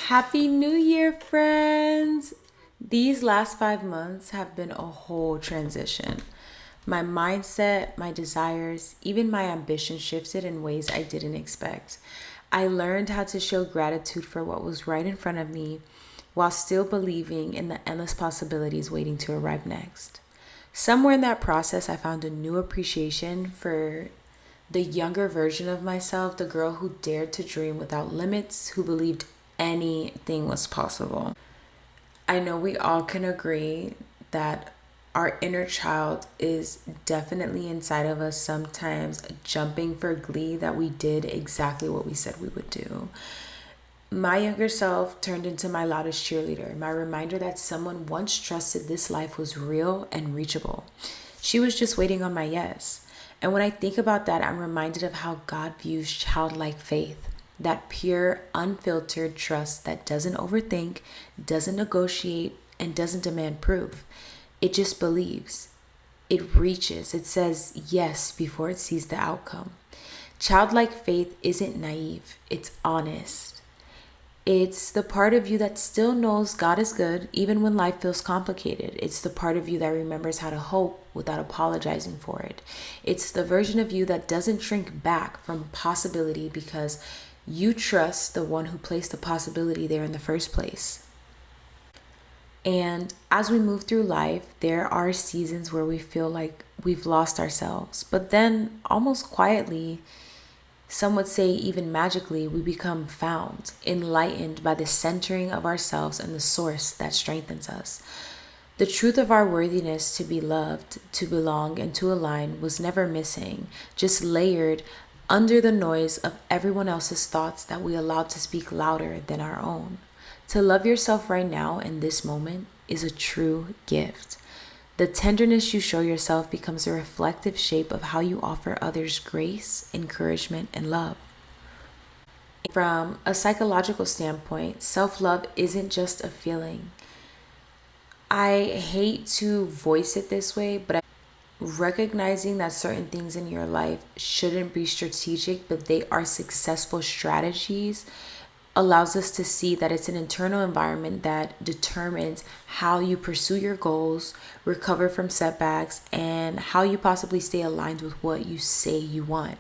Happy New Year, friends! These last 5 months have been a whole transition. My mindset, my desires, even my ambition shifted in ways I didn't expect. I learned how to show gratitude for what was right in front of me while still believing in the endless possibilities waiting to arrive next. Somewhere in that process, I found a new appreciation for the younger version of myself, the girl who dared to dream without limits, who believed anything was possible. I know we all can agree that our inner child is definitely inside of us, sometimes jumping for glee that we did exactly what we said we would do. My younger self turned into my loudest cheerleader, my reminder that someone once trusted this life was real and reachable. She was just waiting on my yes. And when I think about that, I'm reminded of how God views childlike faith, that pure, unfiltered trust that doesn't overthink, doesn't negotiate, and doesn't demand proof. It just believes. It reaches. It says yes before it sees the outcome. Childlike faith isn't naive, it's honest. It's the part of you that still knows God is good even when life feels complicated. It's the part of you that remembers how to hope without apologizing for it. It's the version of you that doesn't shrink back from possibility because you trust the one who placed the possibility there in the first place. And as we move through life, there are seasons where we feel like we've lost ourselves. But then, almost quietly, some would say even magically, we become found, enlightened by the centering of ourselves and the source that strengthens us. The truth of our worthiness to be loved, to belong, and to align was never missing, just layered under the noise of everyone else's thoughts that we allowed to speak louder than our own. To love yourself right now in this moment is a true gift. The tenderness you show yourself becomes a reflective shape of how you offer others grace, encouragement, and love. From a psychological standpoint, self-love isn't just a feeling. I hate to voice it this way, but recognizing that certain things in your life shouldn't be strategic, but they are successful strategies allows us to see that it's an internal environment that determines how you pursue your goals, recover from setbacks, and how you possibly stay aligned with what you say you want.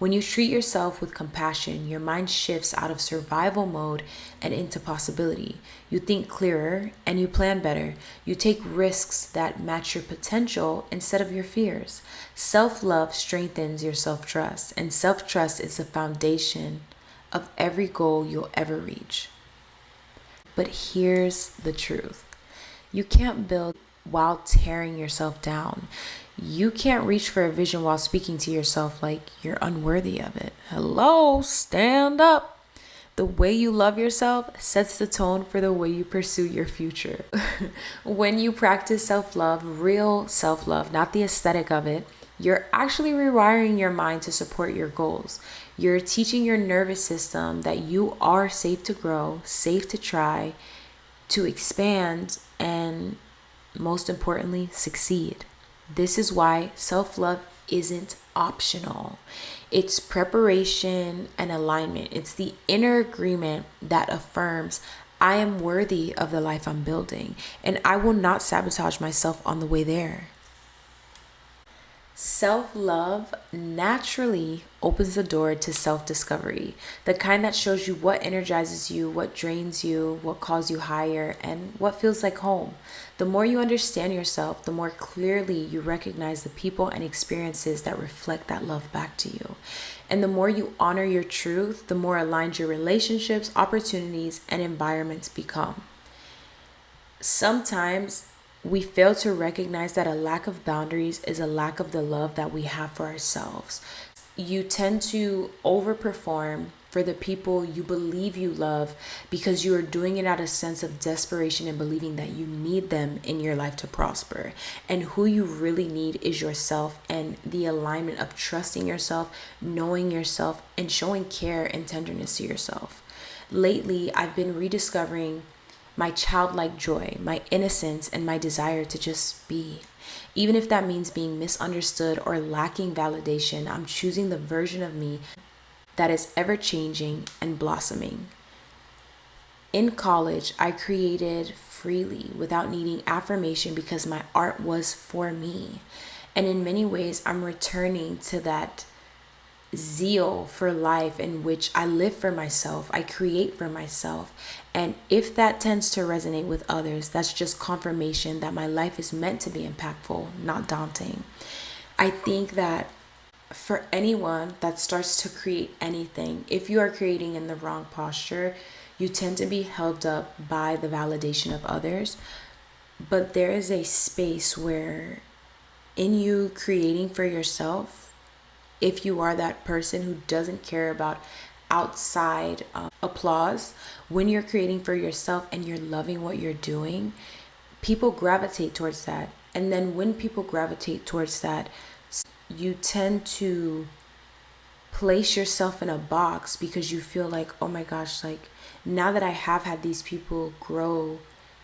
When you treat yourself with compassion, your mind shifts out of survival mode and into possibility. You think clearer and you plan better. You take risks that match your potential instead of your fears. Self-love strengthens your self-trust, and self-trust is the foundation of every goal you'll ever reach. But here's the truth. You can't build while tearing yourself down. You can't reach for a vision while speaking to yourself like you're unworthy of it. Hello, stand up. The way you love yourself sets the tone for the way you pursue your future. When you practice self-love, real self-love, not the aesthetic of it, you're actually rewiring your mind to support your goals. You're teaching your nervous system that you are safe to grow, safe to try, to expand, and most importantly, succeed. This is why self-love isn't optional. It's preparation and alignment. It's the inner agreement that affirms I am worthy of the life I'm building, and I will not sabotage myself on the way there. Self-love naturally opens the door to self-discovery, the kind that shows you what energizes you, what drains you, what calls you higher, and what feels like home. The more you understand yourself, the more clearly you recognize the people and experiences that reflect that love back to you. And the more you honor your truth, the more aligned your relationships, opportunities, and environments become. Sometimes we fail to recognize that a lack of boundaries is a lack of the love that we have for ourselves. You tend to overperform for the people you believe you love because you are doing it out of a sense of desperation and believing that you need them in your life to prosper. And who you really need is yourself, and the alignment of trusting yourself, knowing yourself, and showing care and tenderness to yourself. Lately, I've been rediscovering my childlike joy, my innocence, and my desire to just be. Even if that means being misunderstood or lacking validation, I'm choosing the version of me that is ever changing and blossoming. In college, I created freely without needing affirmation because my art was for me. And in many ways, I'm returning to that zeal for life in which I live for myself, I create for myself. And if that tends to resonate with others, that's just confirmation that my life is meant to be impactful, not daunting. I think that for anyone that starts to create anything, if you are creating in the wrong posture, you tend to be held up by the validation of others. But there is a space where, in you creating for yourself, if you are that person who doesn't care about outside applause, when you're creating for yourself and you're loving what you're doing, people gravitate towards that. And then when people gravitate towards that, you tend to place yourself in a box because you feel like, oh my gosh, like now that I have had these people grow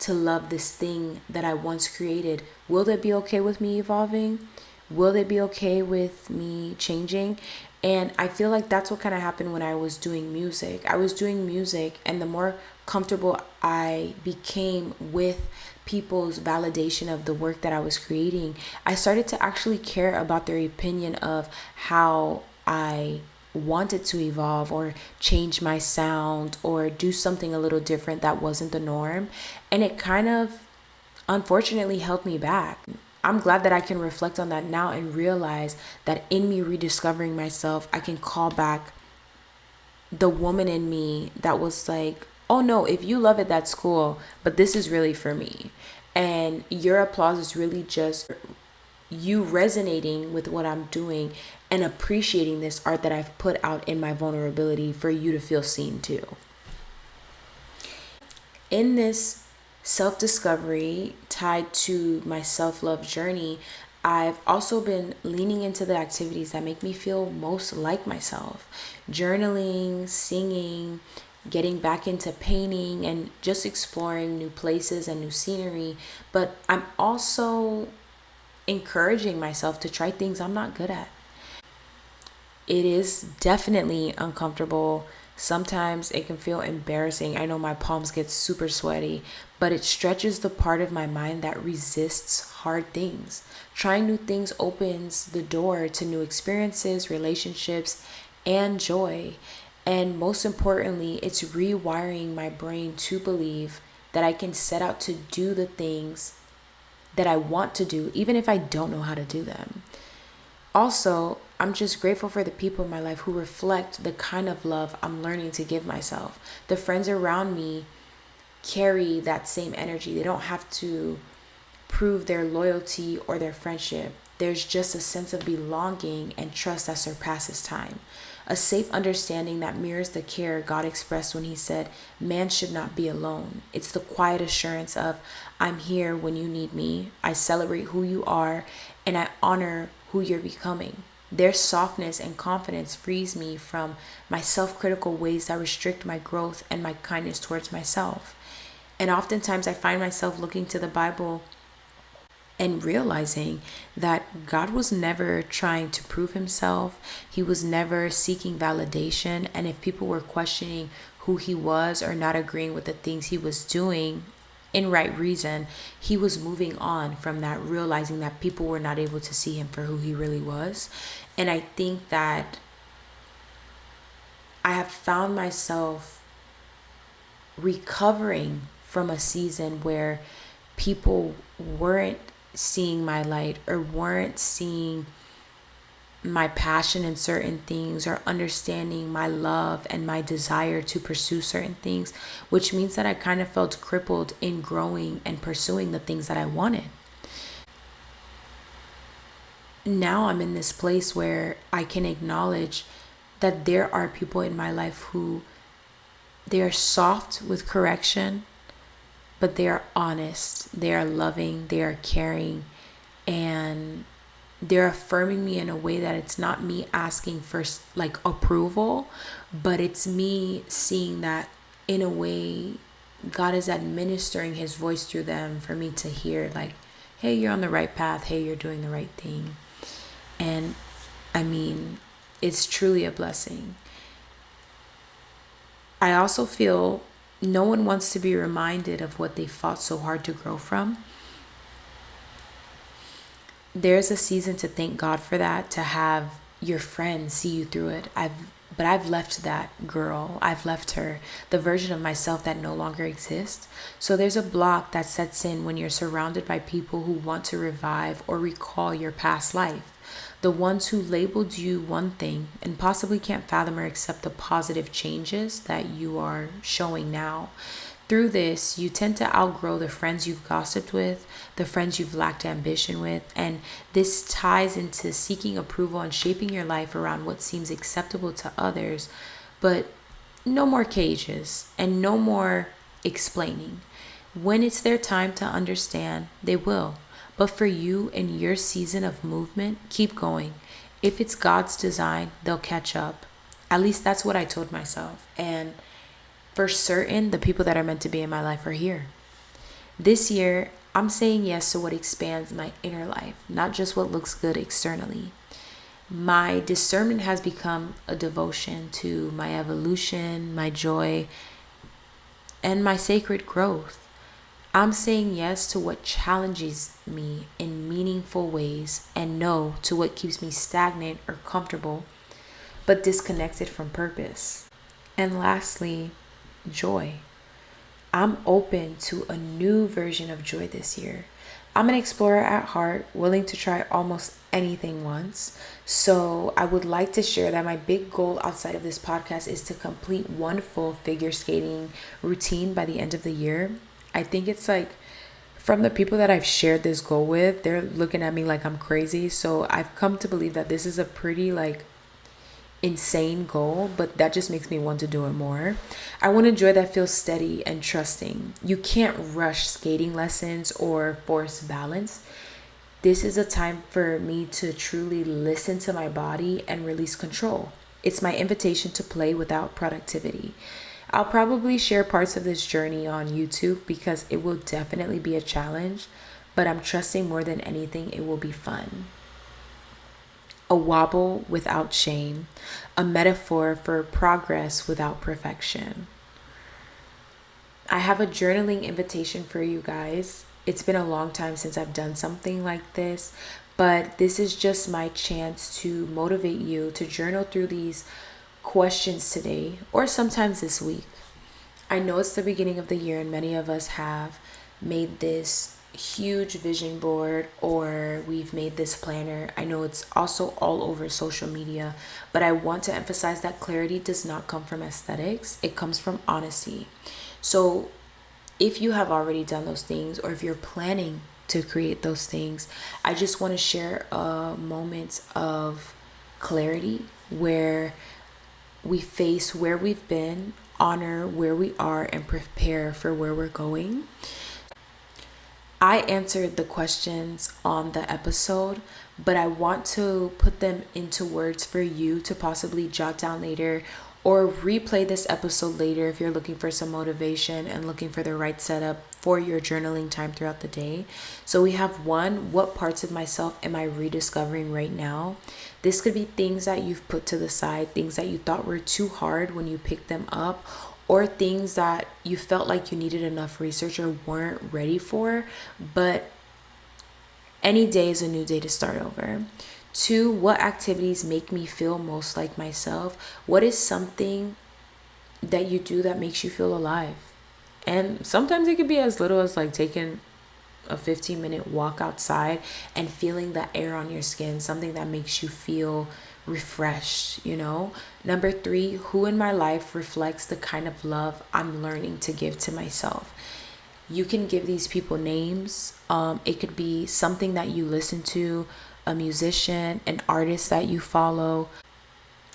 to love this thing that I once created, will they be okay with me evolving? Will they be okay with me changing? And I feel like that's what kind of happened when I was doing music. I was doing music, and the more comfortable I became with people's validation of the work that I was creating, I started to actually care about their opinion of how I wanted to evolve or change my sound or do something a little different that wasn't the norm. And it kind of unfortunately held me back. I'm glad that I can reflect on that now and realize that in me rediscovering myself, I can call back the woman in me that was like, oh no, if you love it, that's cool, but this is really for me. And your applause is really just you resonating with what I'm doing and appreciating this art that I've put out in my vulnerability for you to feel seen too. In this self-discovery tied to my self-love journey, I've also been leaning into the activities that make me feel most like myself. Journaling, singing, getting back into painting, and just exploring new places and new scenery. But I'm also encouraging myself to try things I'm not good at. It is definitely uncomfortable. Sometimes it can feel embarrassing. I know my palms get super sweaty, but it stretches the part of my mind that resists hard things. Trying new things opens the door to new experiences, relationships, and joy. And most importantly, it's rewiring my brain to believe that I can set out to do the things that I want to do, even if I don't know how to do them. Also, I'm just grateful for the people in my life who reflect the kind of love I'm learning to give myself. The friends around me carry that same energy. They don't have to prove their loyalty or their friendship. There's just a sense of belonging and trust that surpasses time. A safe understanding that mirrors the care God expressed when He said, man should not be alone. It's the quiet assurance of, I'm here when you need me. I celebrate who you are, and I honor who you're becoming. Their softness and confidence frees me from my self-critical ways that restrict my growth and my kindness towards myself. And oftentimes I find myself looking to the Bible and realizing that God was never trying to prove Himself. He was never seeking validation. And if people were questioning who He was or not agreeing with the things He was doing in right reason, He was moving on from that, realizing that people were not able to see Him for who He really was. And I think that I have found myself recovering from a season where people weren't seeing my light or weren't seeing my passion in certain things or understanding my love and my desire to pursue certain things, which means that I kind of felt crippled in growing and pursuing the things that I wanted. Now I'm in this place where I can acknowledge that there are people in my life who they are soft with correction, but they are honest, they are loving, they are caring, and they're affirming me in a way that it's not me asking for like approval, but it's me seeing that in a way God is administering His voice through them for me to hear, like, hey, you're on the right path, hey, you're doing the right thing. And I mean, it's truly a blessing. I also feel No one wants to be reminded of what they fought so hard to grow from. There's a season to thank God for that, to have your friends see you through it. I've left that girl. I've left her, the version of myself that no longer exists. So there's a block that sets in when you're surrounded by people who want to revive or recall your past life. The ones who labeled you one thing and possibly can't fathom or accept the positive changes that you are showing now. Through this, you tend to outgrow the friends you've gossiped with, the friends you've lacked ambition with, and this ties into seeking approval and shaping your life around what seems acceptable to others. But no more cages and no more explaining. When it's their time to understand, they will. But for you in your season of movement, keep going. If it's God's design, they'll catch up. At least that's what I told myself. And for certain, the people that are meant to be in my life are here. This year, I'm saying yes to what expands my inner life, not just what looks good externally. My discernment has become a devotion to my evolution, my joy, and my sacred growth. I'm saying yes to what challenges me in meaningful ways and no to what keeps me stagnant or comfortable, but disconnected from purpose. And lastly, joy. I'm open to a new version of joy this year. I'm an explorer at heart, willing to try almost anything once. So I would like to share that my big goal outside of this podcast is to complete one full figure skating routine by the end of the year. I think it's like, from the people that I've shared this goal with, they're looking at me like I'm crazy. So I've come to believe that this is a pretty insane goal, but that just makes me want to do it more. I want a joy that feels steady and trusting. You can't rush skating lessons or force balance. This is a time for me to truly listen to my body and release control. It's my invitation to play without productivity. I'll probably share parts of this journey on YouTube because it will definitely be a challenge, but I'm trusting more than anything it will be fun. A wobble without shame, a metaphor for progress without perfection. I have a journaling invitation for you guys. It's been a long time since I've done something like this, but this is just my chance to motivate you to journal through these questions today or sometimes this week. I know it's the beginning of the year and many of us have made this huge vision board or we've made this planner. I know it's also all over social media, but I want to emphasize that clarity does not come from aesthetics. It comes from honesty. So if you have already done those things or if you're planning to create those things, I just want to share moments of clarity where we face where we've been, honor where we are, and prepare for where we're going. I answered the questions on the episode, but I want to put them into words for you to possibly jot down later or replay this episode later if you're looking for some motivation and looking for the right setup for your journaling time throughout the day. So we have one, what parts of myself am I rediscovering right now? This could be things that you've put to the side, things that you thought were too hard when you picked them up, or things that you felt like you needed enough research or weren't ready for, but any day is a new day to start over. 2, what activities make me feel most like myself? What is something that you do that makes you feel alive? And sometimes it could be as little as taking a 15-minute walk outside and feeling the air on your skin, something that makes you feel refreshed, Number 3, who in my life reflects the kind of love I'm learning to give to myself? You can give these people names. It could be something that you listen to, a musician, an artist that you follow.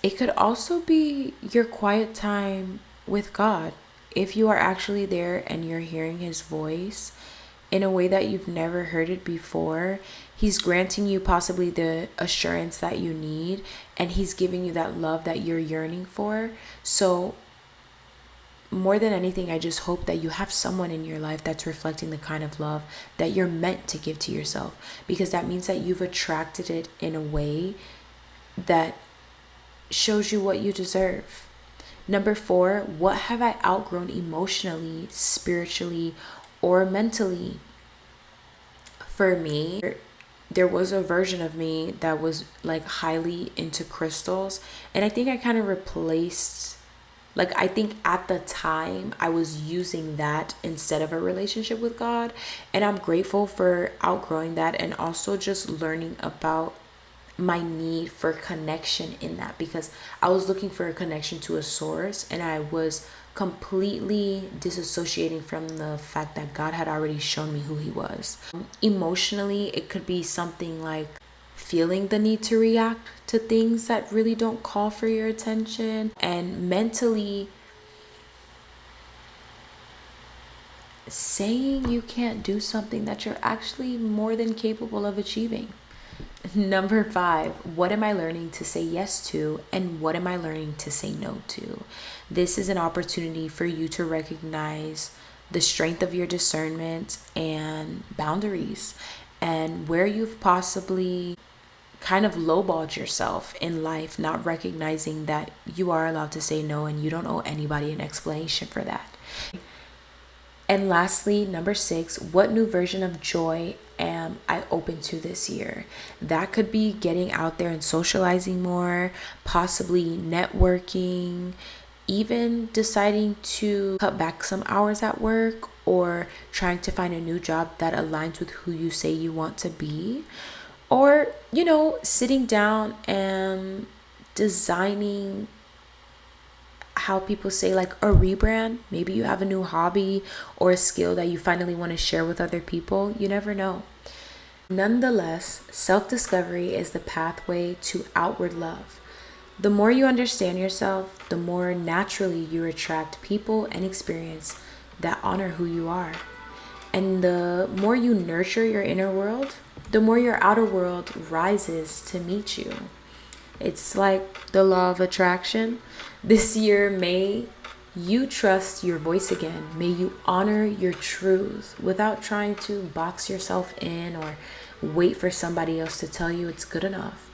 It could also be your quiet time with God. If you are actually there and you're hearing his voice in a way that you've never heard it before, he's granting you possibly the assurance that you need, and he's giving you that love that you're yearning for. So more than anything, I just hope that you have someone in your life that's reflecting the kind of love that you're meant to give to yourself, because that means that you've attracted it in a way that shows you what you deserve. Number 4, what have I outgrown emotionally, spiritually, or mentally? For me, there was a version of me that was like highly into crystals, and I think I kind of replaced, like, I think at the time I was using that instead of a relationship with God, and I'm grateful for outgrowing that and also just learning about my need for connection in that, because I was looking for a connection to a source and I was completely disassociating from the fact that God had already shown me who he was. Emotionally, it could be something like feeling the need to react to things that really don't call for your attention, and mentally saying you can't do something that you're actually more than capable of achieving. Number 5, what am I learning to say yes to, and what am I learning to say no to? This is an opportunity for you to recognize the strength of your discernment and boundaries, and where you've possibly kind of lowballed yourself in life, not recognizing that you are allowed to say no and you don't owe anybody an explanation for that. And lastly, number 6, what new version of joy am I open to this year? That could be getting out there and socializing more, possibly networking, even deciding to cut back some hours at work, or trying to find a new job that aligns with who you say you want to be. Or, sitting down and designing, how people say, like a rebrand. Maybe you have a new hobby or a skill that you finally want to share with other people. You never know. Nonetheless, self-discovery is the pathway to outward love. The more you understand yourself, the more naturally you attract people and experience that honor who you are. And the more you nurture your inner world, the more your outer world rises to meet you. It's like the law of attraction. This year, may you trust your voice again. May you honor your truth without trying to box yourself in or wait for somebody else to tell you it's good enough.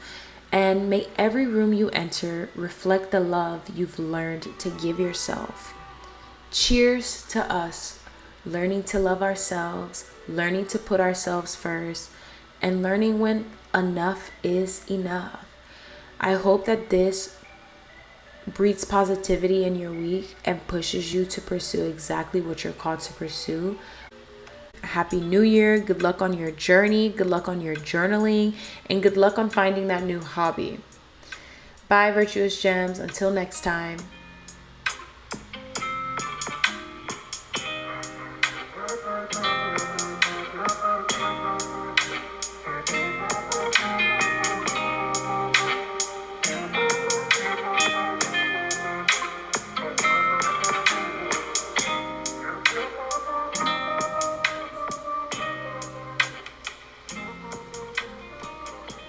And may every room you enter reflect the love you've learned to give yourself. Cheers to us learning to love ourselves, learning to put ourselves first, and learning when enough is enough. I hope that this breeds positivity in your week and pushes you to pursue exactly what you're called to pursue. Happy New Year. Good luck on your journey. Good luck on your journaling. And good luck on finding that new hobby. Bye, Virtuous Gems. Until next time.